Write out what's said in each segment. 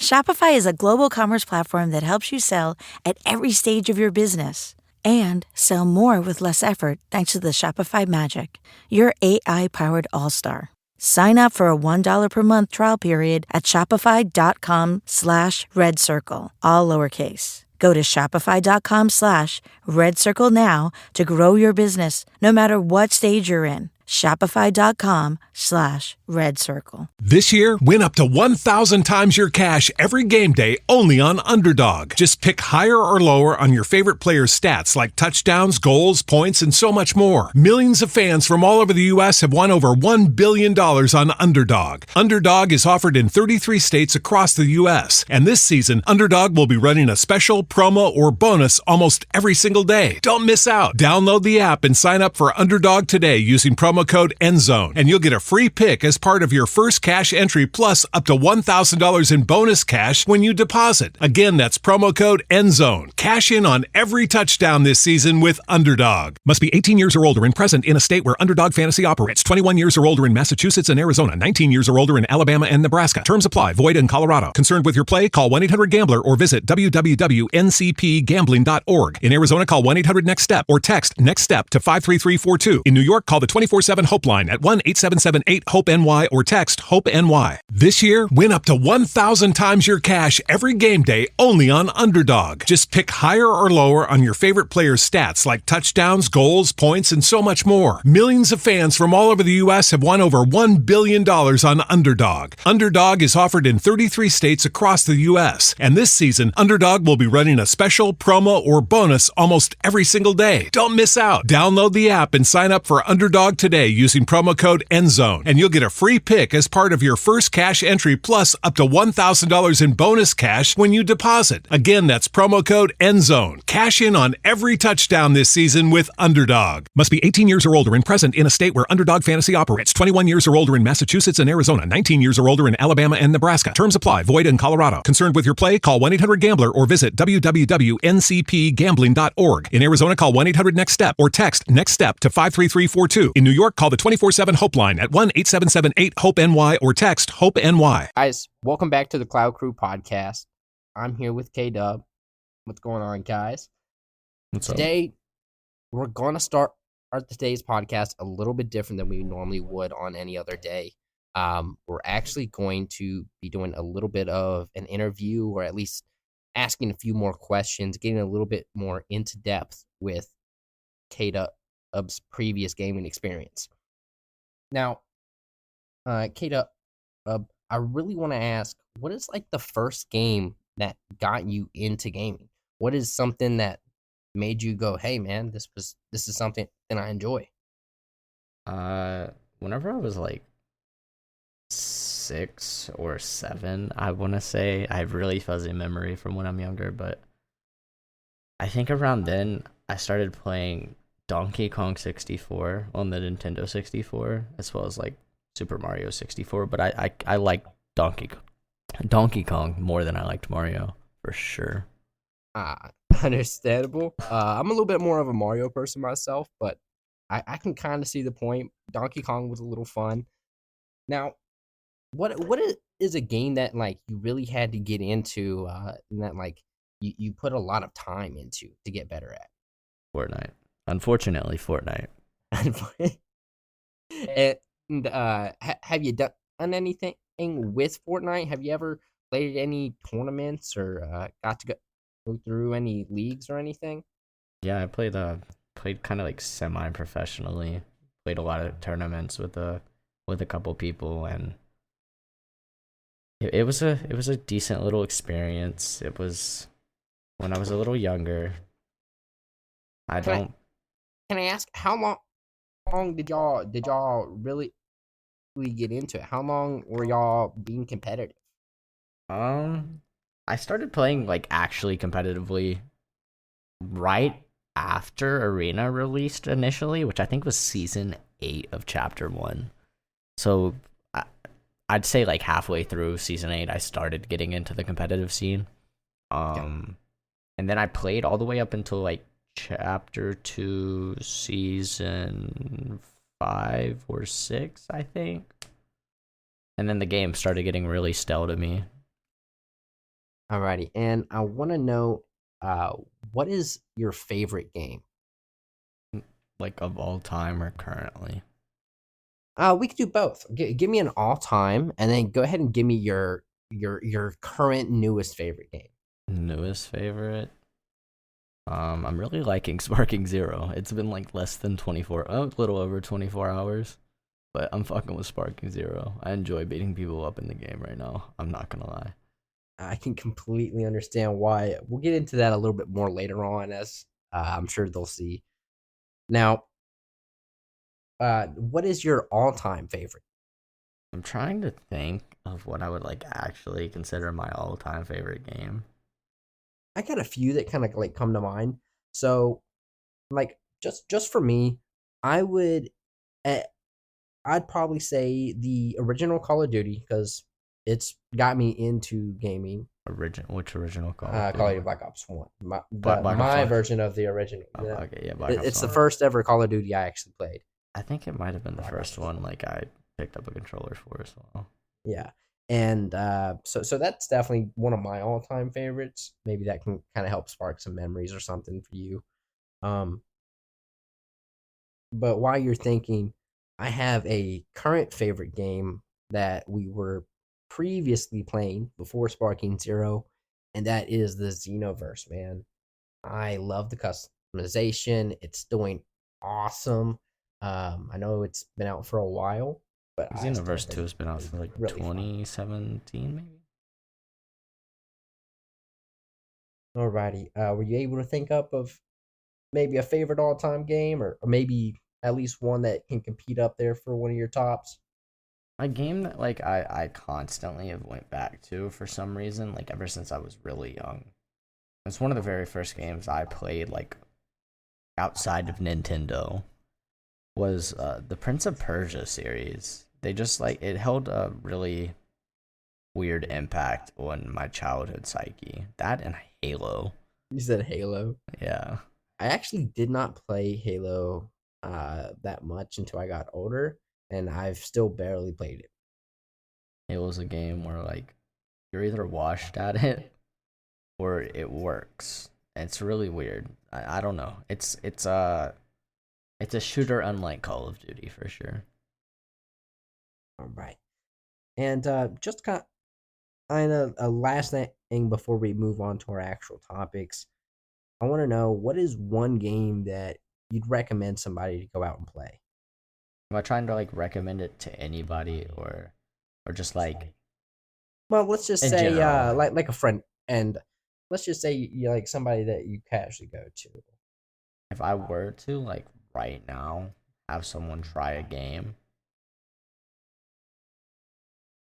Shopify is a global commerce platform that helps you sell at every stage of your business and sell more with less effort thanks to the Shopify Magic, your AI-powered all-star. Sign up for a $1 per month trial period at shopify.com/redcircle, all lowercase. Go to shopify.com/redcircle now to grow your business no matter what stage you're in. Shopify.com/redcircle. This year, win up to 1,000 times your cash every game day only on Underdog. Just pick higher or lower on your favorite players' stats like touchdowns, goals, points, and so much more. Millions of fans from all over the U.S. have won over $1 billion on Underdog. Underdog is offered in 33 states across the U.S., and this season, Underdog will be running a special, promo, or bonus almost every single day. Don't miss out. Download the app and sign up for Underdog today using promo code ENDZONE, and you'll get a free pick as part of your first cash entry plus up to $1,000 in bonus cash when you deposit. Again, that's promo code ENDZONE. Cash in on every touchdown this season with Underdog. Must be 18 years or older and present in a state where Underdog Fantasy operates. 21 years or older in Massachusetts and Arizona. 19 years or older in Alabama and Nebraska. Terms apply. Void in Colorado. Concerned with your play? Call 1-800-GAMBLER or visit www.ncpgambling.org. In Arizona, call 1-800-NEXT-STEP or text NEXT STEP to 53342. In New York, call the 24/7 Hope line at 1-877-8-HOPE-NY or text HOPE-NY. This year, win up to 1,000 times your cash every game day only on Underdog. Just pick higher or lower on your favorite players' stats like touchdowns, goals, points, and so much more. Millions of fans from all over the U.S. have won over $1 billion on Underdog. Underdog is offered in 33 states across the U.S., and this season, Underdog will be running a special, promo, or bonus almost every single day. Don't miss out. Download the app and sign up for Underdog today using promo code ENDZONE, and you'll get a free pick as part of your first cash entry plus up to $1,000 in bonus cash when you deposit. Again, that's promo code ENDZONE. Cash in on every touchdown this season with Underdog. Must be 18 years or older and present in a state where Underdog Fantasy operates. 21 years or older in Massachusetts and Arizona. 19 years or older in Alabama and Nebraska. Terms apply. Void in Colorado. Concerned with your play? Call 1-800-GAMBLER or visit www.ncpgambling.org. In Arizona, call 1-800-NEXT-STEP or text NEXT STEP to 53342. In New York, call the 24/7 Hope line at 1-877-8-HOPE-NY or text HOPE-NY. Guys, welcome back to the Cloud Crew podcast. I'm here with K-Dub. What's going on, guys? Today, we're going to start today's podcast a little bit different than we normally would on any other day. We're actually going to be doing a little bit of an interview, or at least asking a few more questions, getting a little bit more into depth with K-Dub's previous gaming experience. Now, K-Dub, I really want to ask, what is like the first game that got you into gaming? What is something that made you go, hey man, this is something that I enjoy? Whenever I was like 6 or 7, I want to say. I have really fuzzy memory from when I'm younger, but I think around then I started playing Donkey Kong 64 on the Nintendo 64, as well as like Super Mario 64. But I like Donkey Kong more than I liked Mario, for sure. Understandable. I'm a little bit more of a Mario person myself, but I can kind of see the point. Donkey Kong was a little fun. Now, what is a game that like you really had to get into, and that like you put a lot of time into to get better at? Fortnite. Unfortunately, Fortnite. And have you done anything with Fortnite? Have you ever played any tournaments or got to go through any leagues or anything? Yeah, I played kind of like semi-professionally. Played a lot of tournaments with a couple people, and it was a decent little experience. It was when I was a little younger. Can I ask how long did y'all really get into it? How long were y'all being competitive? I started playing like actually competitively right after Arena released initially, which I think was season 8 of Chapter 1. So I'd say like halfway through season 8, I started getting into the competitive scene. And then I played all the way up until like Chapter 2, season 5 or 6, I think. And then the game started getting really stale to me. Alrighty, and I want to know, uh, what is your favorite game? Like of all time or currently? We could do both. Give me an all time, and then go ahead and give me your current newest favorite game. Newest favorite? I'm really liking Sparking Zero. It's been like less than 24, a little over 24 hours, but I'm fucking with Sparking Zero. I enjoy beating people up in the game right now. I'm not gonna lie. I can completely understand why. We'll get into that a little bit more later on, as I'm sure they'll see. Now, what is your all-time favorite? I'm trying to think of what I would like actually consider my all-time favorite game. I got a few that kind of like come to mind. So, like just for me, I would, uh, I'd probably say the original Call of Duty because it's got me into gaming. Which original Call of Call of Duty? Duty Black Ops One, Black Ops my 1. version of the original. Oh, Yeah. okay, yeah, Black Ops It's the 1. first ever Call of Duty I actually played. I think it might have been the Black first Ops one. Like I picked up a controller for as well. Yeah. And so that's definitely one of my all time favorites. Maybe that can kind of help spark some memories or something for you. Um, but while you're thinking, I have a current favorite game that we were previously playing before Sparking Zero, and that is the Xenoverse, man. I love the customization. It's doing awesome. I know it's been out for a while, but I still Xenoverse think 2 has been out for like really fun. 2017, maybe? Alrighty. Were you able to think up of maybe a favorite all time game or maybe at least one that can compete up there for one of your tops? A game that like I constantly have went back to for some reason, like ever since I was really young. It's one of the very first games I played like outside of Nintendo was the Prince of Persia series. They just like it held a really weird impact on my childhood psyche. That and Halo. You said Halo. Yeah. I actually did not play Halo that much until I got older, and I've still barely played it. Halo's a game where like you're either washed at it or it works. It's really weird. I don't know. It's a shooter unlike Call of Duty for sure. All right. And just kind of a last thing before we move on to our actual topics, I want to know what is one game that you'd recommend somebody to go out and play? Am I trying to like recommend it to anybody or just like Well, let's just in say general? like a friend, and let's just say you like somebody that you casually go to. If I were to like right now have someone try a game,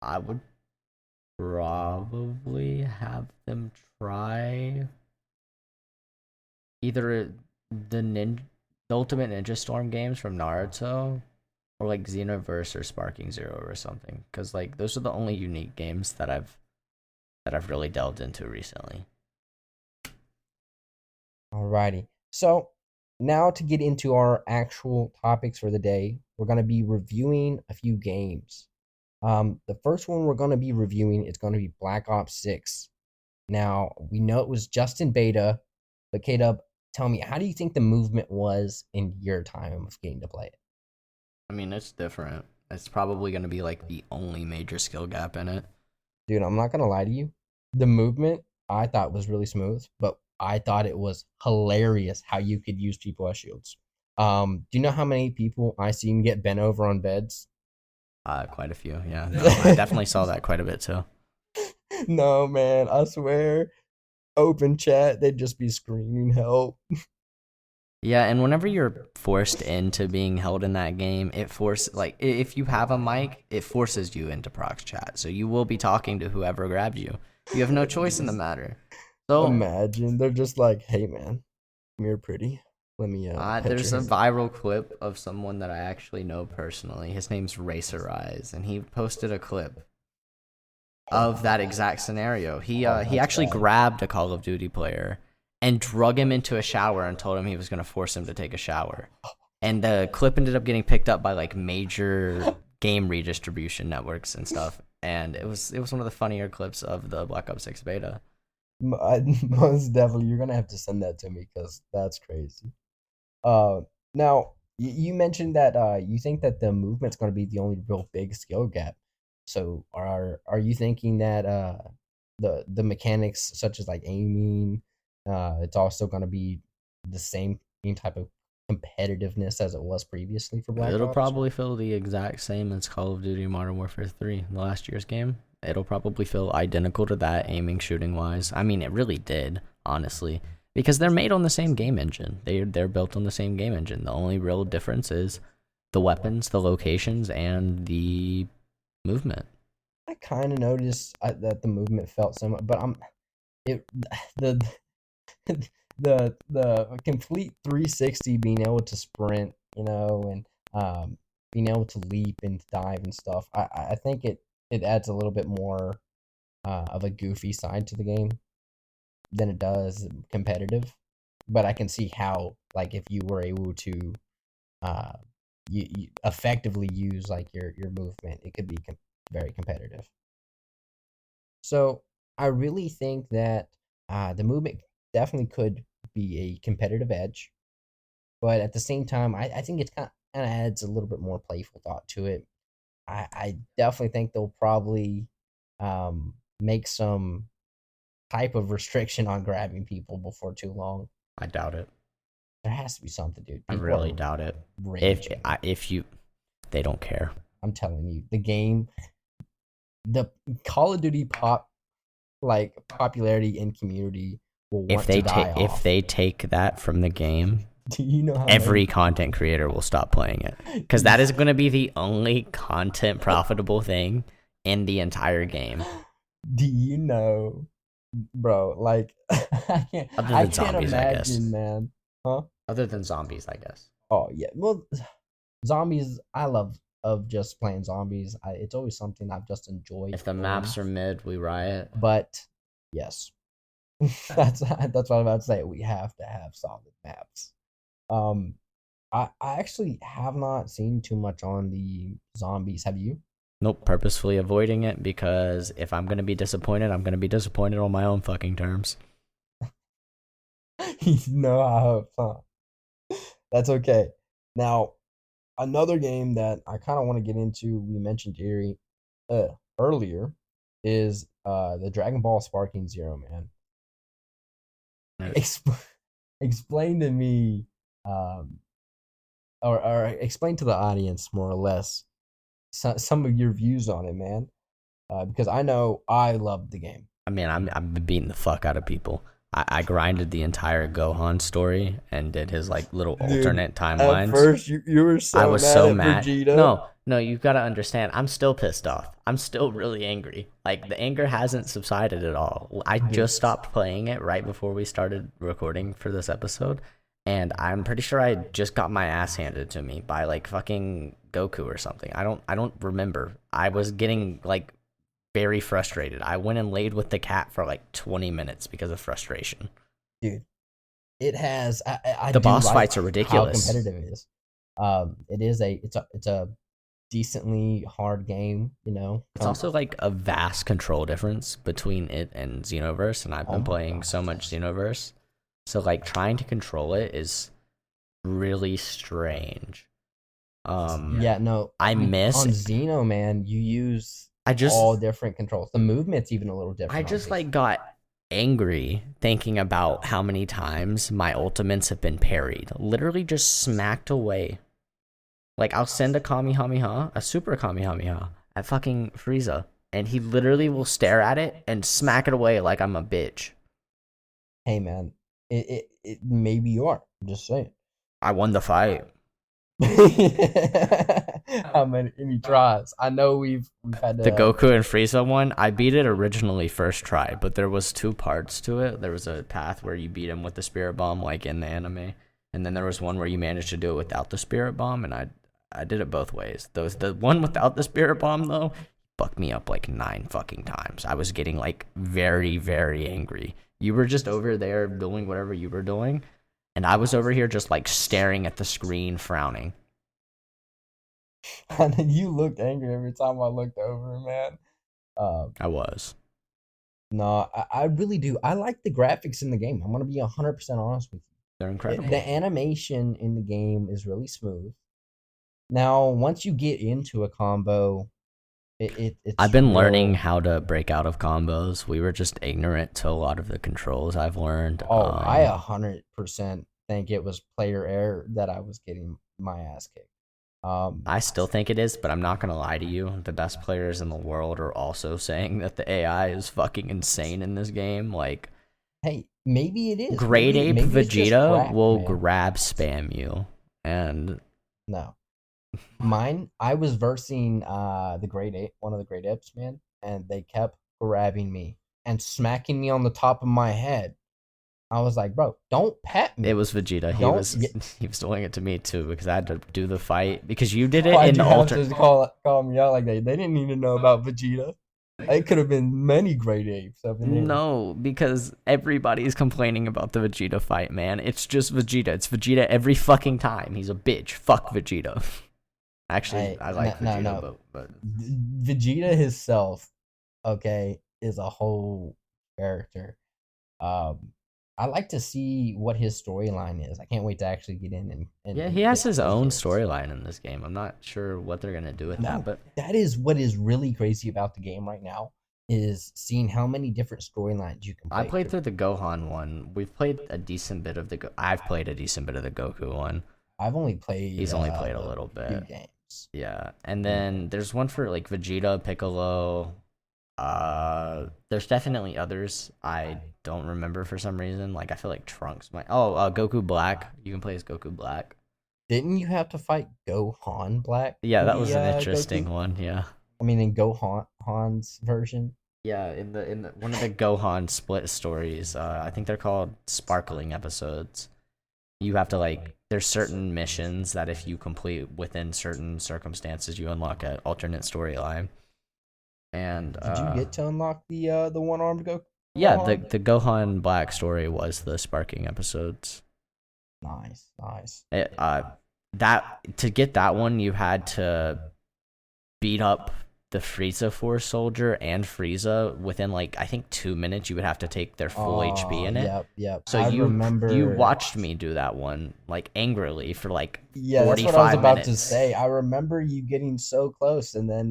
I would probably have them try either the Ultimate Ninja Storm games from Naruto or like Xenoverse or Sparking Zero or something, because like those are the only unique games that I've really delved into recently. Alrighty. So now to get into our actual topics for the day, we're going to be reviewing a few games. The first one we're going to be reviewing is going to be Black Ops 6. Now, we know it was just in beta, but K-Dub, tell me, how do you think the movement was in your time of getting to play it? I mean, it's different. It's probably going to be like the only major skill gap in it. Dude, I'm not going to lie to you. The movement I thought was really smooth, but I thought it was hilarious how you could use people as shields. Do you know how many people I seen get bent over on beds? Quite a few, yeah. No, I definitely saw that quite a bit too. No, man, I swear. Open chat, they'd just be screaming help. Yeah, and whenever you're forced into being held in that game, it forces like if you have a mic, it forces you into prox chat. So you will be talking to whoever grabs you. You have no choice in the matter. So Imagine they're just like, "Hey, man, come here, pretty. Let me pet there's your a hand." viral clip of someone that I actually know personally. His name's Racer Eyes, and he posted a clip of that exact scenario. He actually grabbed a Call of Duty player and drug him into a shower and told him he was going to force him to take a shower. And the clip ended up getting picked up by like major game redistribution networks and stuff. And it was one of the funnier clips of the Black Ops 6 beta. Most definitely, you're gonna have to send that to me because that's crazy. Now you mentioned that you think that the movement's gonna be the only real big skill gap. So are you thinking that the mechanics such as like aiming, it's also gonna be the same type of competitiveness as it was previously for Black It'll Ops? probably feel the exact same as Call of Duty Modern Warfare 3, the last year's game. It'll probably feel identical to that, aiming, shooting wise. I mean, it really did, honestly, because they're made on the same game engine. They're built on the same game engine. The only real difference is the weapons, the locations, and the movement. I kind of noticed that the movement felt similar, but it the the complete 360 being able to sprint, and being able to leap and dive and stuff. I think it adds a little bit more of a goofy side to the game than it does competitive. But I can see how, like, if you were able to uh you effectively use like your movement, it could be very competitive. So I really think that the movement definitely could be a competitive edge, but at the same time, I think it's kind of adds a little bit more playful thought to it. I definitely think they'll probably make some type of restriction on grabbing people before too long. I doubt it. There has to be something, dude. I People really are doubt it. raging. If you, they don't care. I'm telling you, the Call of Duty popularity in community will If want they to die take off. if they take that from the game, Do you know how every many? content creator will stop playing it, because that is going to be the only content profitable thing in the entire game, Do you know, bro? Like, other I than can't zombies, I guess. imagine, man. Huh? Other than zombies, I guess. Oh yeah. Well, zombies. I love of just playing zombies. It's always something I've just enjoyed If the playing. maps are mid, we riot. But yes, that's what I'm about to say. We have to have solid maps. Um, I actually have not seen too much on the zombies. Have you? Nope, purposefully avoiding it, because if I'm gonna be disappointed, I'm gonna be disappointed on my own fucking terms. You know how it's fun. That's okay. Now, another game that I kind of want to get into, we mentioned Erie earlier, is the Dragon Ball Sparking Zero, man. Exp- explain to me, um, or explain to the audience more or less some of your views on it, man. Because I know I loved the game. I mean, I've been beating the fuck out of people. I grinded the entire Gohan story and did his like little alternate timelines. At first, you were so I was mad so at mad. Vegeta. No, you've got to understand. I'm still pissed off. I'm still really angry. Like, the anger hasn't subsided at all. I just stopped playing it right before we started recording for this episode, and I'm pretty sure I just got my ass handed to me by like fucking Goku or something. I don't remember. I was getting like very frustrated. I went and laid with the cat for like 20 minutes because of frustration. Dude, it has. I The do boss like fights are ridiculous. How competitive it is. It's a decently hard game. It's also like a vast control difference between it and Xenoverse, and I've Oh been my playing God, so much yes. Xenoverse. So like trying to control it is really strange. Yeah, no. I miss on Xeno, man. You use I just all different controls. The movement's even a little different. I on just Xeno. like got angry thinking about how many times my ultimates have been parried. Literally just smacked away. Like, I'll send a Kamehameha, a super Kamehameha, at fucking Frieza, and he literally will stare at it and smack it away like I'm a bitch. Hey, man. It maybe you are. I'm just saying. I won the fight. How many tries? I know we've had The Goku and Frieza one, I beat it originally first try, but there was two parts to it. There was a path where you beat him with the Spirit Bomb, like in the anime, and then there was one where you managed to do it without the Spirit Bomb, and I did it both ways. The one without the Spirit Bomb, though, fucked me up like 9 fucking times. I was getting like very, very angry. You were just over there doing whatever you were doing, and I was over here just like staring at the screen, frowning. And you looked angry every time I looked over, man. I was. No, I really do. I like the graphics in the game. I'm gonna be 100% honest with you. They're incredible. The animation in the game is really smooth. Now, once you get into a combo, it's I've been real. learning how to break out of combos. We were just ignorant to a lot of the controls I've learned. Oh, I 100% think it was player error that I was getting my ass kicked. I still think it is, but I'm not gonna lie to you. The best players in the world are also saying that the AI is fucking insane in this game. Like, hey, maybe it is. Great Ape maybe it's just Vegeta crack, will man. grab spam you, and No. Mine, I was versing the Great Ape, one of the Great Apes, man, and they kept grabbing me and smacking me on the top of my head. I was like, bro, don't pet me. it was Vegeta. He Don't- was doing it to me too because I had to do the fight because you did it Why'd in you the have alternate. to call me out like that? They didn't need to know about Vegeta. It could have been many Great Apes up in there. No, because everybody's complaining about the Vegeta fight, man. It's just Vegeta. It's Vegeta every fucking time. He's a bitch. Fuck Vegeta. Actually, I like Vegeta, no. but Vegeta himself, okay, is a whole character. I like to see what his storyline is. I can't wait to actually get in and yeah, he has get his into own it. storyline in this game. I'm not sure what they're gonna do with No, that, but that is what is really crazy about the game right now is seeing how many different storylines you can play. I played through the Gohan one. We've played a decent bit of I've played a decent bit of the Goku one. I've only played. He's only played a the little few bit. games. Yeah, and then there's one for like Vegeta, Piccolo. There's definitely others I don't remember for some reason. Like I feel like Trunks might. Goku Black. You can play as Goku Black. Didn't you have to fight Gohan Black? Yeah, in that the, was an interesting Goku? one. Yeah. I mean, in Han's version. Yeah, in the one of the Gohan split stories, I think they're called sparkling episodes. You have to like there's certain missions that if you complete within certain circumstances, you unlock an alternate storyline. And Did you get to unlock the one-armed Goku? yeah, the Gohan Black story was the sparking episodes. Nice. That to get that one, you had to beat up the Frieza Force soldier and Frieza within like I think 2 minutes. You would have to take their full HP in it. Yep. So I you remember you watched me do that one like angrily for like Yeah, that's 45 what I was about to minutes. say. I remember you getting so close, and then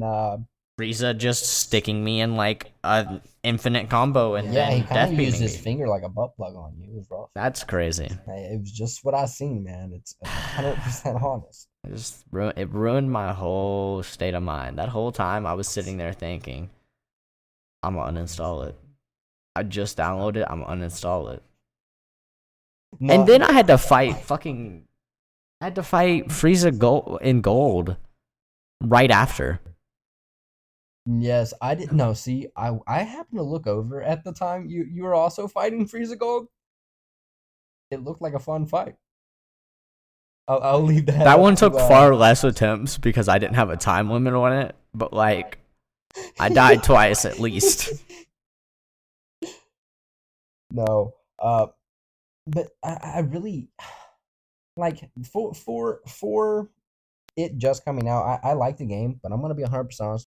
Frieza just sticking me in like an infinite combo and yeah, he then kind death of used beaming his me. finger like a butt plug on you. It was rough. That's crazy. Hey, it was just what I seen, man. It's 100% honest. It ruined my whole state of mind. That whole time I was sitting there thinking, I'm gonna uninstall it. I just downloaded it. I'm gonna uninstall it. No, And then I had to fight Frieza in gold right after. yes, I didn't know. See, I happened to look over at the time. You were also fighting Frieza Gold. It looked like a fun fight. I'll leave that. That up one to, took far less attempts because I didn't have a time limit on it. But like, I died twice at least. No, but I really like for it just coming out. I like the game, but I'm gonna be 100% honest.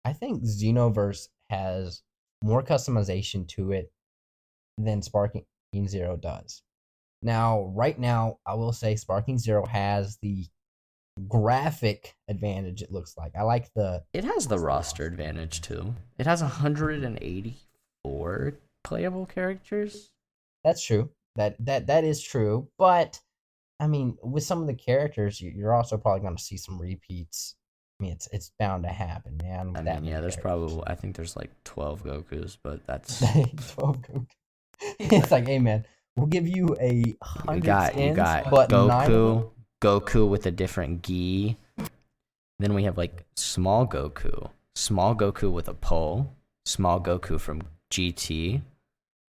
I think Xenoverse has more customization to it than Sparking Zero does. Now, right now, I will say Sparking Zero has the graphic advantage. It looks like I like the It has the roster advantage too. It has 184 playable characters. That's true. That is true. But I mean, with some of the characters, you're also probably going to see some repeats. I mean, it's bound to happen, man. I with that mean, many yeah, there's characters. probably I think there's like 12 Gokus, but that's 12 Goku. It's like, hey man, we'll give you a you 100 got skins, but 9 of them- Goku with a different gi. Then we have like small Goku with a pole, small Goku from GT.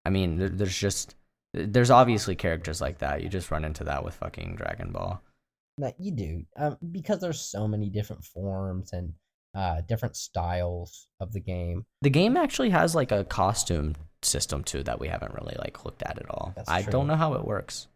I mean, there's obviously characters like that. You just run into that with fucking Dragon Ball. No, you do. Because there's so many different forms and different styles of the game. The game actually has like a costume system too that we haven't really like looked at all. That's I true. don't know how it works.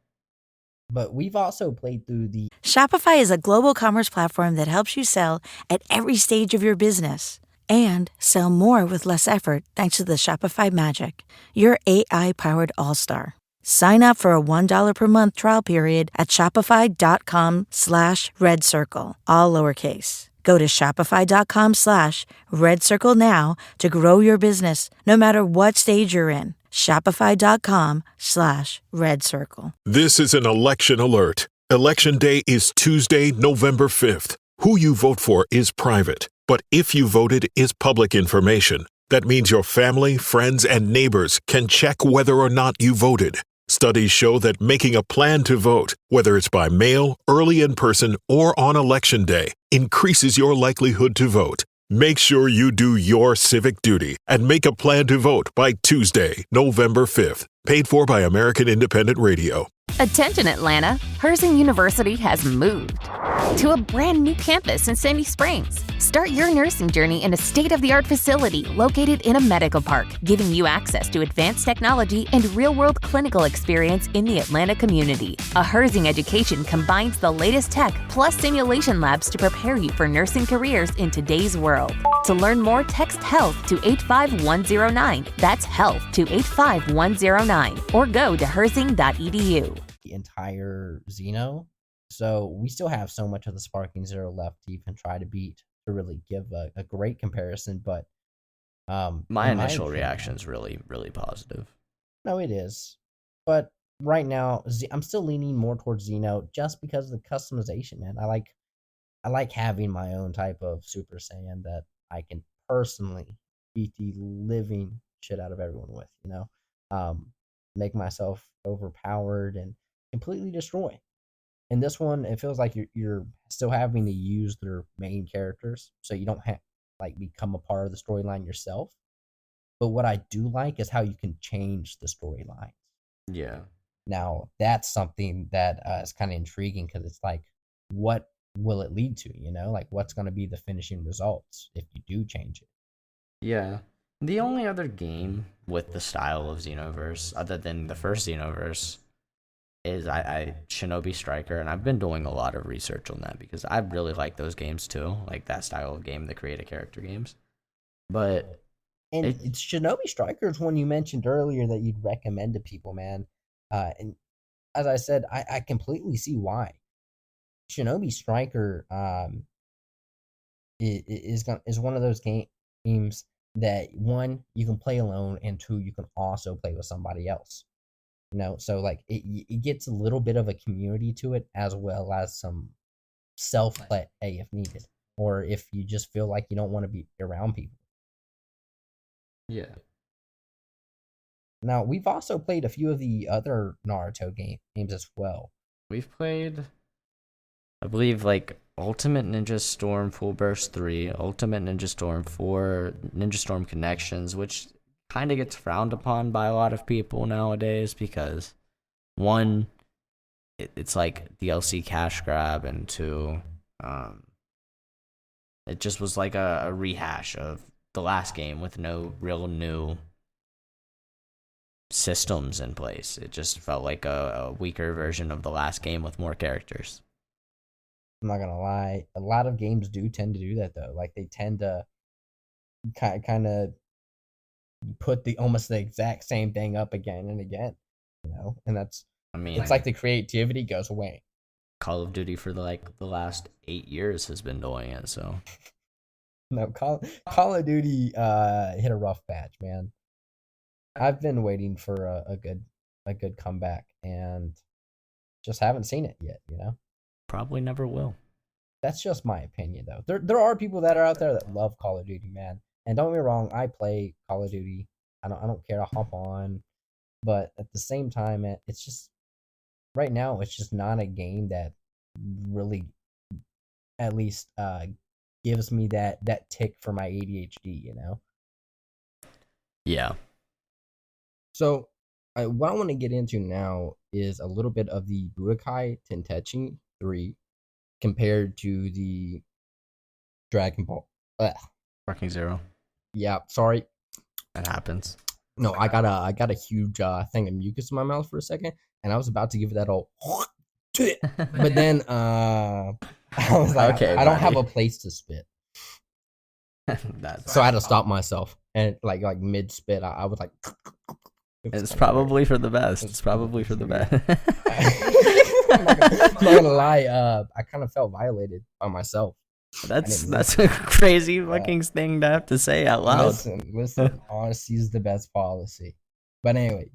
But we've also played through the Shopify is a global commerce platform that helps you sell at every stage of your business. and sell more with less effort thanks to the Shopify Magic, your AI-powered all-star. Sign up for a $1 per month trial period at shopify.com/redcircle, all lowercase. Go to shopify.com/redcircle now to grow your business, no matter what stage you're in. Shopify.com/redcircle. This is an election alert. Election day is Tuesday, November 5th. Who you vote for is private, but if you voted is public information. That means your family, friends, and neighbors can check whether or not you voted. Studies show that making a plan to vote, whether it's by mail, early in person, or on election day, increases your likelihood to vote. Make sure you do your civic duty and make a plan to vote by Tuesday, November 5th. Paid for by American Independent Radio. Attention Atlanta, Herzing University has moved to a brand new campus in Sandy Springs. Start your nursing journey in a state-of-the-art facility located in a medical park, giving you access to advanced technology and real-world clinical experience in the Atlanta community. A Herzing education combines the latest tech plus simulation labs to prepare you for nursing careers in today's world. To learn more, text HEALTH to 85109. That's HEALTH to 85109. Or go to herzing.edu. The entire Xeno. So we still have so much of the Sparking Zero left to even try to beat to really give a great comparison. But my initial reaction is really, really positive. No, it is. But right now, I'm still leaning more towards Xeno just because of the customization, man. I like having my own type of Super Saiyan that I can personally beat the living shit out of everyone with, you know? Make myself overpowered and completely destroy. In this one, it feels like you're still having to use their main characters, so you don't have become a part of the storyline yourself. But what I do like is how you can change the storyline. Yeah. Now that's something that is kind of intriguing because it's like, what will it lead to? You know, like what's going to be the finishing results if you do change it? Yeah. The only other game with the style of Xenoverse, other than the first Xenoverse, is I Shinobi Striker, and I've been doing a lot of research on that because I really like those games too, like that style of game, the create a character games. But it's Shinobi Striker is one you mentioned earlier that you'd recommend to people, man. And as I said, I completely see why. Shinobi Striker is one of those games that, one, you can play alone, and two, you can also play with somebody else. You know, so like it gets a little bit of a community to it, as well as some self-play if needed, or if you just feel like you don't want to be around people. Yeah. Now, we've also played a few of the other Naruto games as well. We've played, I believe, like Ultimate Ninja Storm Full Burst 3, Ultimate Ninja Storm 4, Ninja Storm Connections, which kind of gets frowned upon by a lot of people nowadays because, one, it's like DLC cash grab, and two, it just was like a rehash of the last game with no real new systems in place. It just felt like a weaker version of the last game with more characters. I'm not gonna lie, a lot of games do tend to do that though. Like they tend to kind of put almost the exact same thing up again and again, you know, and that's, I mean, it's like the creativity goes away. Call of Duty for the last 8 years has been doing it, so. No, Call of Duty hit a rough patch, man. I've been waiting for a good comeback and just haven't seen it yet, you know. Probably never will. That's just my opinion, though. There are people that are out there that love Call of Duty, man. And don't get me wrong, I play Call of Duty. I don't care to hop on, but at the same time, it's just right now it's just not a game that really, at least, gives me that tick for my ADHD, you know. Yeah. So, what I want to get into now is a little bit of the Budokai Tenkaichi 3 compared to the Dragon Ball. Sparking Zero. Yeah, sorry. That happens. No, I got a huge thing of mucus in my mouth for a second, and I was about to give it that old, but then I was like, okay, I don't have a place to spit. So I had to stop myself and like mid spit. I was like, It's probably for the best. It's probably for the best. I'm not gonna lie. I kind of felt violated by myself. That's a crazy fucking thing to have to say out loud. Listen. Honesty is the best policy. But anyway,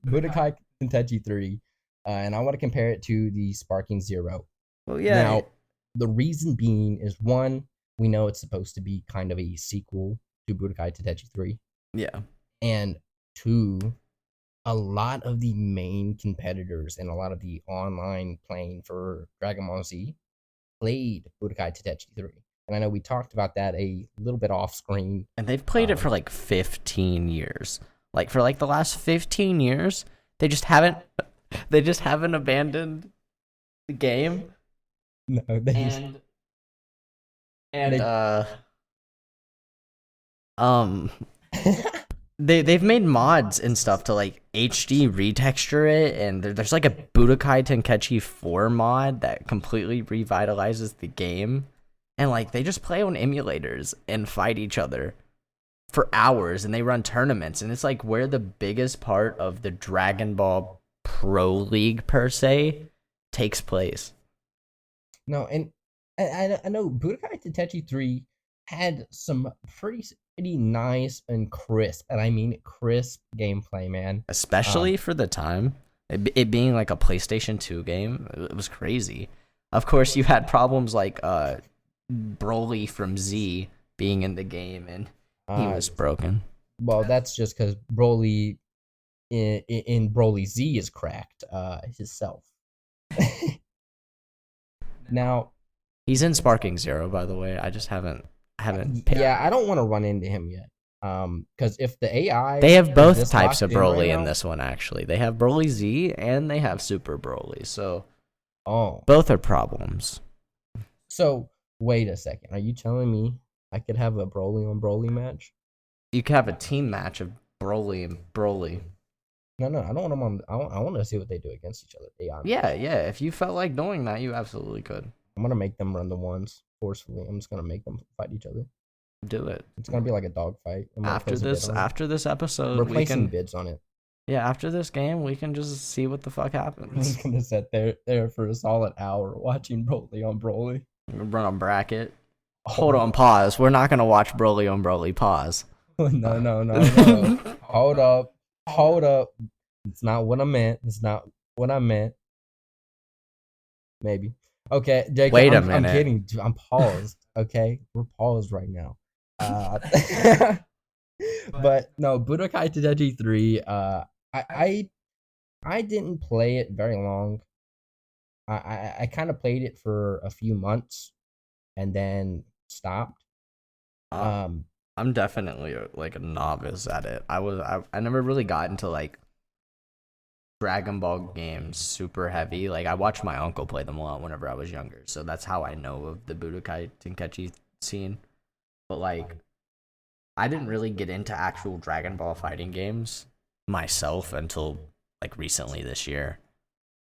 Budokai Tenkaichi 3, and I want to compare it to the Sparking Zero. Well, yeah. Now, the reason being is one, we know it's supposed to be kind of a sequel to Budokai Tenkaichi 3. Yeah. And two, a lot of the main competitors and a lot of the online playing for Dragon Ball Z played Budokai Tenkaichi 3. And I know we talked about that a little bit off screen. And they've played it for like 15 years. Like for like the last 15 years, they just haven't abandoned the game. No, they've made mods and stuff to like HD retexture it, and there's like a Budokai Tenkaichi 4 mod that completely revitalizes the game, and like they just play on emulators and fight each other for hours, and they run tournaments, and it's like where the biggest part of the Dragon Ball Pro League per se takes place. No, and I know Budokai Tenkaichi 3 had some pretty nice and crisp, and I mean crisp gameplay, man. Especially for the time. It being like a PlayStation 2 game, it was crazy. Of course, you had problems like Broly from Z being in the game, and he was broken. Well, that's just because Broly in Broly Z is cracked himself. Now, he's in Sparking Zero, by the way. I just haven't. Yeah, I don't want to run into him yet. Because if the AI, they have both types of Broly in this one. Actually, they have Broly Z and they have Super Broly. So, both are problems. So wait a second. Are you telling me I could have a Broly on Broly match? You could have a team match of Broly and Broly. No, I don't want them on. I want to see what they do against each other. AI. Yeah. If you felt like doing that, you absolutely could. I'm gonna make them run the ones forcefully. I'm just gonna make them fight each other. Do it. It's gonna be like a dog fight. After this episode, we're placing bids on it. Yeah, after this game, we can just see what the fuck happens. I'm gonna sit there for a solid hour watching Broly on Broly. Run a bracket. Hold on, pause. We're not gonna watch Broly on Broly. Pause. No. Hold up. It's not what I meant. Maybe. Okay, Jake. Wait a minute. I'm kidding. I'm paused. Okay, we're paused right now. But no, Budokai Tenkaichi 3. I didn't play it very long. I kind of played it for a few months, and then stopped. I'm definitely like a novice at it. I never really got into like Dragon Ball games super heavy. Like I watched my uncle play them a lot whenever I was younger, so that's how I know of the Budokai Tenkaichi scene. But like I didn't really get into actual Dragon Ball fighting games myself until like recently this year.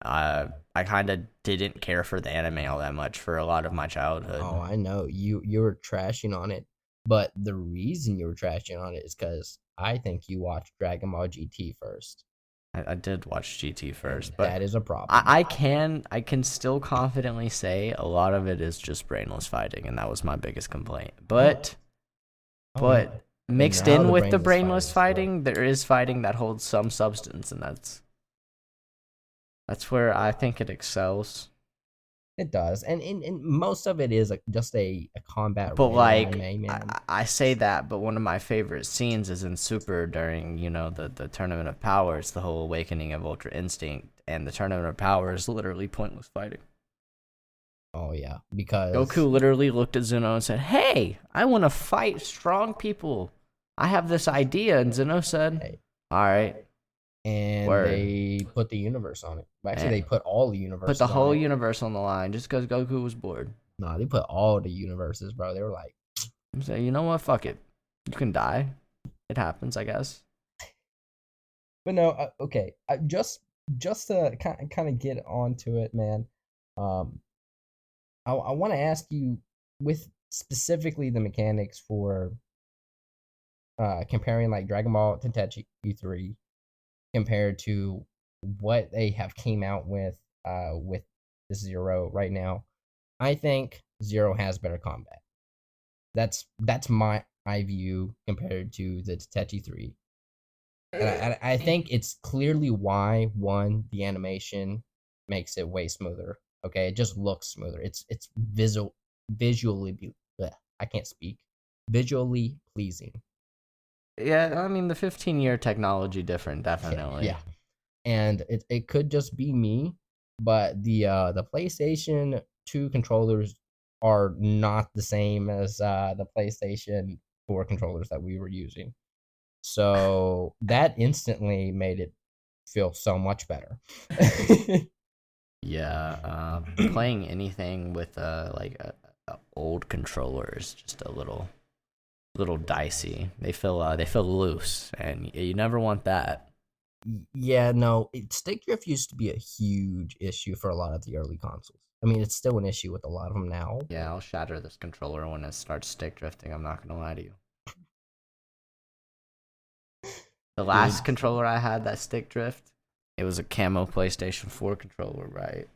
I kind of didn't care for the anime all that much for a lot of my childhood. Oh, I know. You were trashing on it, but the reason you were trashing on it is because I think you watched Dragon Ball GT first. I did watch GT first, but that is a problem. I can still confidently say a lot of it is just brainless fighting, and that was my biggest complaint. But mixed in with the brainless fighting, there is fighting that holds some substance, and that's where I think it excels. It does, and most of it is just a combat. But like, I say that, but one of my favorite scenes is in Super during the Tournament of Power. It's the whole awakening of Ultra Instinct, and the Tournament of Power is literally pointless fighting. Oh yeah, because Goku literally looked at Zeno and said, "Hey, I want to fight strong people. I have this idea," and Zeno said, "Hey. All right." And they put the universe on it. Actually, they put all the universes. Put the whole universe on the line just because Goku was bored. No, they put all the universes, bro. They were like, "Say, you know what? Fuck it. You can die. It happens, I guess." But no, okay. Just to kind of get onto it, man. I want to ask you, with specifically the mechanics for comparing like Dragon Ball Tentechi 3 compared to what they have came out with Zero right now. I think Zero has better combat. That's my view compared to the Tentechi 3. And I think it's clearly why, one, the animation makes it way smoother. Okay, it just looks smoother. It's visually I can't speak. Visually pleasing. Yeah, I mean the 15-year technology different, definitely. Yeah. And it could just be me, but the PlayStation 2 controllers are not the same as the PlayStation 4 controllers that we were using. So that instantly made it feel so much better. Yeah, playing anything with like a old controller is just a little dicey. They feel loose, and you never want that. Yeah, no, stick drift used to be a huge issue for a lot of the early consoles. I mean, it's still an issue with a lot of them now. Yeah, I'll shatter this controller when it starts stick drifting. I'm not gonna lie to you. The last controller I had that stick drift, it was a camo PlayStation 4 controller, right?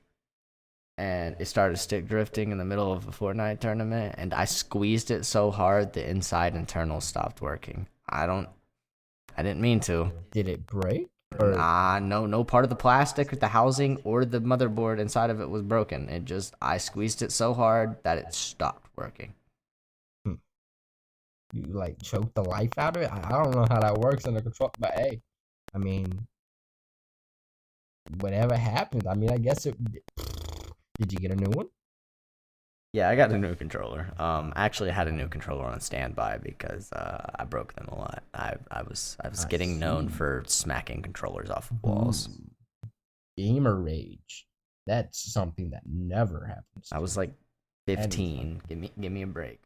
And it started stick drifting in the middle of a Fortnite tournament, and I squeezed it so hard the inside internals stopped working. I didn't mean to. Did it break? Nah, no part of the plastic, the housing, or the motherboard inside of it was broken. I squeezed it so hard that it stopped working. You like choke the life out of it? I don't know how that works in the control, but hey, I mean, whatever happened, I mean, I guess it. Did you get a new one? Yeah, I got a new controller. Actually, I had a new controller on standby because I broke them a lot. I was getting known for smacking controllers off of walls. Gamer rage. That's something that never happens. I was like 15. Give me a break.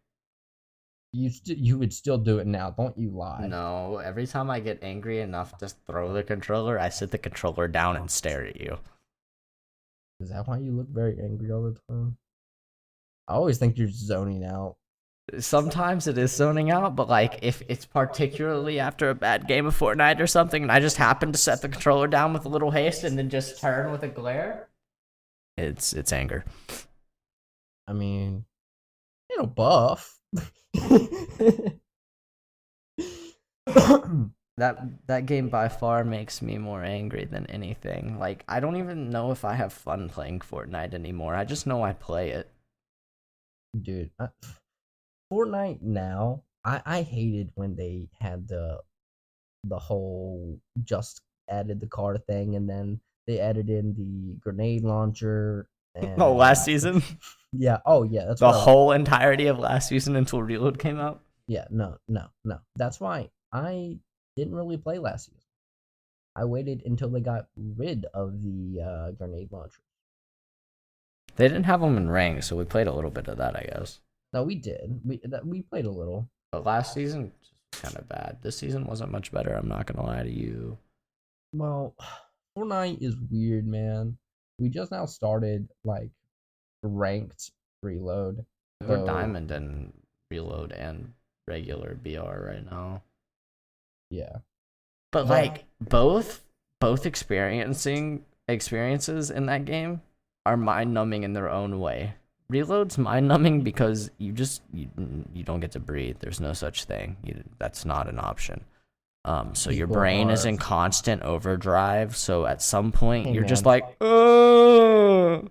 You would still do it now, don't you lie? No, every time I get angry enough to throw the controller, I sit the controller down and stare at you. Is that why you look very angry all the time? I always think you're zoning out. Sometimes it is zoning out, but like if it's particularly after a bad game of Fortnite or something, and I just happen to set the controller down with a little haste and then just turn with a glare, it's anger. I mean, buff. That game by far makes me more angry than anything. Like, I don't even know if I have fun playing Fortnite anymore. I just know I play it. Dude, Fortnite now, I hated when they had the whole just added the car thing, and then they added in the grenade launcher. And, last season? Yeah. Oh, yeah. That's the whole entirety of last season until Reload came out? Yeah. No. That's why I didn't really play last season. I waited until they got rid of the grenade launcher. They didn't have them in rank, so we played a little bit of that, I guess. No, we did. We played a little. But last season was kind of bad. This season wasn't much better, I'm not gonna lie to you. Well, Fortnite is weird, man. We just now started, like, ranked Reload. We're Diamond and Reload and regular BR right now. Yeah. But, like, both experiences in that game are mind-numbing in their own way. Reload's mind-numbing because you don't get to breathe. There's no such thing. That's not an option. So your brain is in constant overdrive. So at some point you're just like, oh.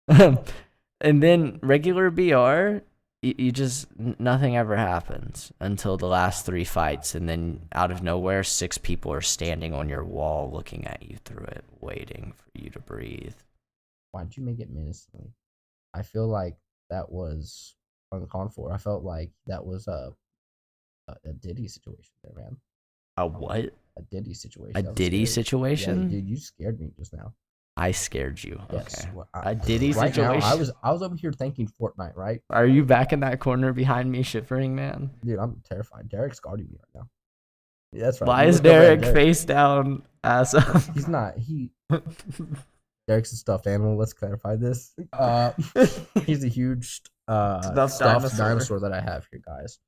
And then regular BR, you just nothing ever happens until the last 3 fights, and then out of nowhere, 6 people are standing on your wall, looking at you through it, waiting for you to breathe. Why'd you make it menacingly? I feel like that was uncalled for. I felt like that was a Diddy situation there, man. A what? A Diddy situation. A Diddy situation? Yeah, dude, you scared me just now. I scared you. Yes. Okay. Well, A Diddy right situation. Now, I was over here thinking Fortnite, right? Are you back in that corner behind me, shivering, man? Dude, I'm terrified. Derek's guarding me right now. Yeah, that's right. Why is Derek face down, ass up? He's not. Derek's a stuffed animal. Let's clarify this. He's a huge stuffed dinosaur that I have here, guys.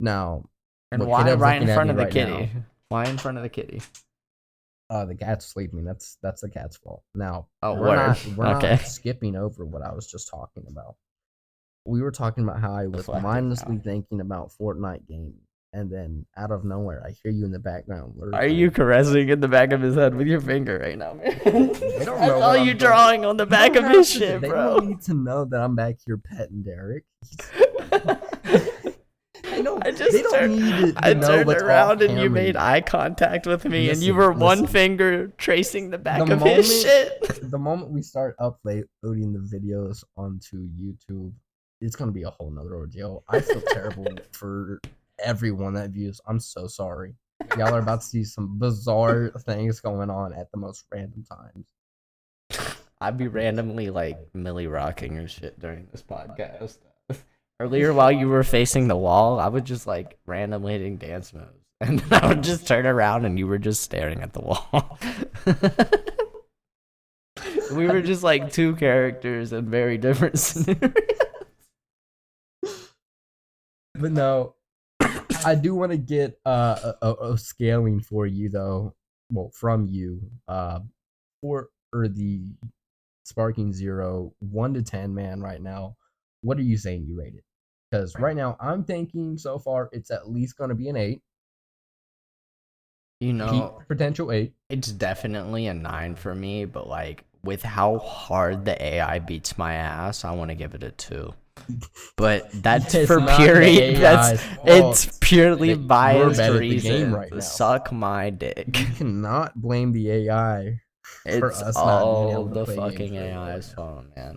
Now, And look, why Caleb's right in looking at front me of the right kitty? now. Why in front of the kitty? The cat's sleeping. That's the cat's fault. Now, Oh, we're word. Okay. not skipping over what I was just talking about. We were talking about how I was Reflective mindlessly now. thinking about Fortnite gaming, and then out of nowhere, I hear you in the background. Are you caressing in the back of his head with your finger right now, man? They don't I know saw what you I'm doing. drawing on the back You of don't his have to- shit, They bro. don't need to know that I'm back here petting Derek. I just they don't turned, need to I know turned what's around off and you camera. made eye contact with me, and you Listen, were one listen. finger tracing the back The of his moment- shit. The moment we start uploading the videos onto YouTube, it's gonna be a whole nother ordeal. I feel terrible for everyone that views. I'm so sorry. Y'all are about to see some bizarre things going on at the most random times. I'd be randomly like Millie rocking your shit during this podcast. Earlier, while you were facing the wall, I would just like randomly hitting dance moves, and then I would just turn around and you were just staring at the wall. We were just like two characters in very different scenarios. But no, I do want to get a scaling for you though. Well, from you, for the Sparking Zero 1 to 10, man. Right now, what are you saying you rate it? Because right now, I'm thinking so far it's at least gonna be an 8. You know, Peak potential 8. it's definitely a 9 for me, but like with how hard the AI beats my ass, I want to give it a 2. But that's It's for not pure. the AI's That's fault it's purely that you're biased bad at the reasons. game right now. Suck my dick. You cannot blame the AI. for It's us not being all able to the play games fucking very well AI's right now. fault, man.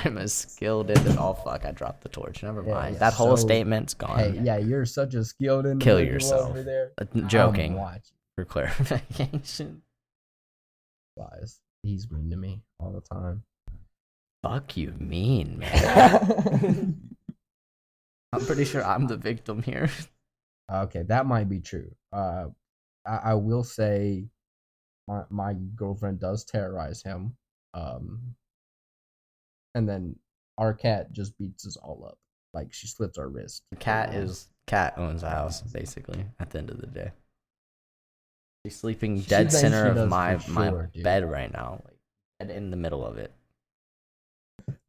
I'm as skilled in. Oh fuck! I dropped the torch. Never Yeah, mind. yeah, that whole so- statement's gone. Hey, yeah, you're such a skilled Kill individual yourself. over there. Joking. I'm watching. For clarification. Lies. He's mean to me all the time. Fuck you, mean man. I'm pretty sure I'm the victim here. Okay, that might be true. I will say my girlfriend does terrorize him. And then our cat just beats us all up. Like she slits our wrist. Cat owns the house basically. At the end of the day, she's sleeping She dead thinks center she of does my for my sure, dude. bed right now, like dead in the middle of it.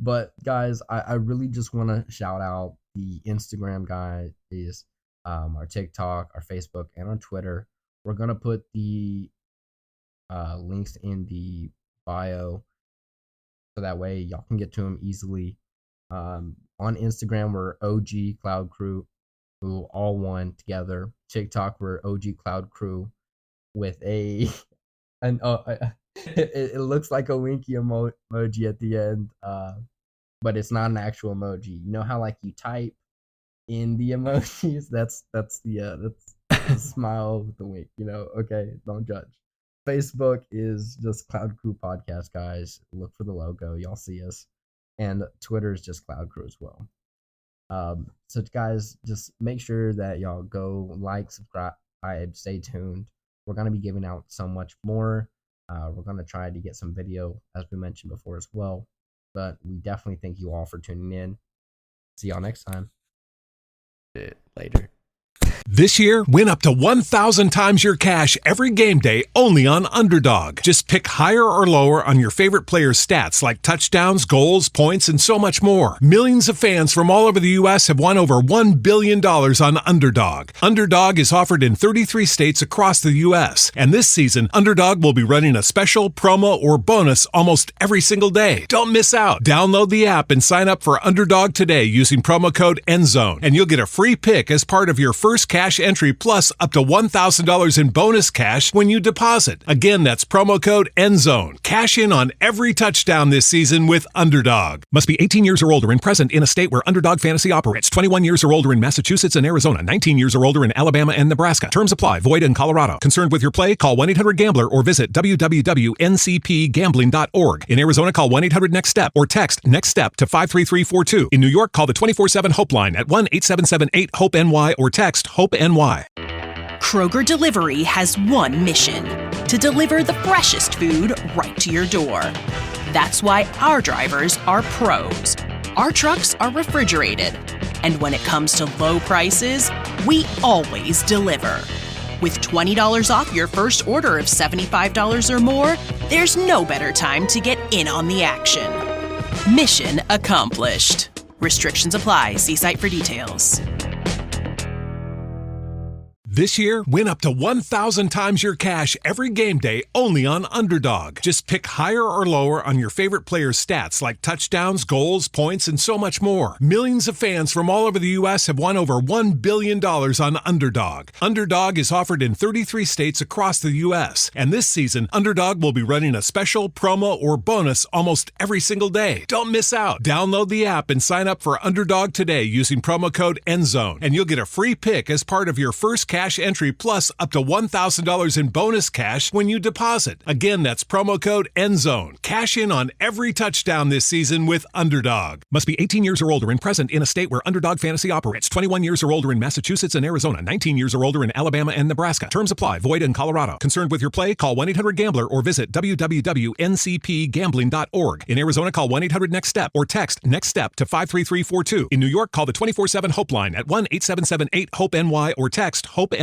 But guys, I really just want to shout out the Instagram guys, our TikTok, our Facebook, and our Twitter. We're gonna put the links in the bio, so that way y'all can get to them easily. On Instagram, we're OG Cloud Crew, who all one together. TikTok, we're OG Cloud Crew, with it looks like a winky emoji at the end, but it's not an actual emoji. You know how like you type in the emojis? That's the smile with the wink. You know? Okay, don't judge. Facebook is just Cloud Crew Podcast, guys. Look for the logo, y'all see us, and Twitter is just Cloud Crew as well. So guys, just make sure that y'all go like, subscribe, stay tuned. We're gonna be giving out so much more. We're gonna try to get some video, as we mentioned before, as well. But we definitely thank you all for tuning in. See y'all next time. Later. This year, win up to 1,000 times your cash every game day only on Underdog. Just pick higher or lower on your favorite players' stats like touchdowns, goals, points, and so much more. Millions of fans from all over the U.S. have won over $1 billion on Underdog. Underdog is offered in 33 states across the U.S. And this season, Underdog will be running a special, promo, or bonus almost every single day. Don't miss out. Download the app and sign up for Underdog today using promo code ENDZONE. And you'll get a free pick as part of your first cash entry plus up to $1,000 in bonus cash when you deposit. Again, that's promo code ENDZONE. Cash in on every touchdown this season with Underdog. Must be 18 years or older and present in a state where Underdog Fantasy operates. 21 years or older in Massachusetts and Arizona. 19 years or older in Alabama and Nebraska. Terms apply. Void in Colorado. Concerned with your play? Call 1-800-GAMBLER or visit www.ncpgambling.org. In Arizona, call 1-800-NEXT-STEP or text NEXT STEP to 53342. In New York, call the 24/7 Hope line at 1-877-8-HOPE-NY or text HOPE-NY. Kroger Delivery has one mission: to deliver the freshest food right to your door. That's why our drivers are pros. our trucks are refrigerated. And when it comes to low prices, we always deliver. With $20 off your first order of $75 or more, there's no better time to get in on the action. Mission accomplished. Restrictions apply. See site for details. This year, win up to 1,000 times your cash every game day only on Underdog. Just pick higher or lower on your favorite players' stats like touchdowns, goals, points, and so much more. Millions of fans from all over the U.S. have won over $1 billion on Underdog. Underdog is offered in 33 states across the U.S. And this season, Underdog will be running a special, promo, or bonus almost every single day. Don't miss out. Download the app and sign up for Underdog today using promo code ENDZONE. And you'll get a free pick as part of your first cash entry plus up to $1,000 in bonus cash when you deposit. Again, that's promo code ENDZONE. Cash in on every touchdown this season with Underdog. Must be 18 years or older and present in a state where Underdog Fantasy operates. 21 years or older in Massachusetts and Arizona. 19 years or older in Alabama and Nebraska. Terms apply. Void in Colorado. Concerned with your play? Call 1-800-GAMBLER or visit www.ncpgambling.org. In Arizona, call 1-800-NEXT-STEP or text NEXT STEP to 53342. In New York, call the 24/7 Hope line at 1-877-8-HOPE-NY or text HOPE-NY.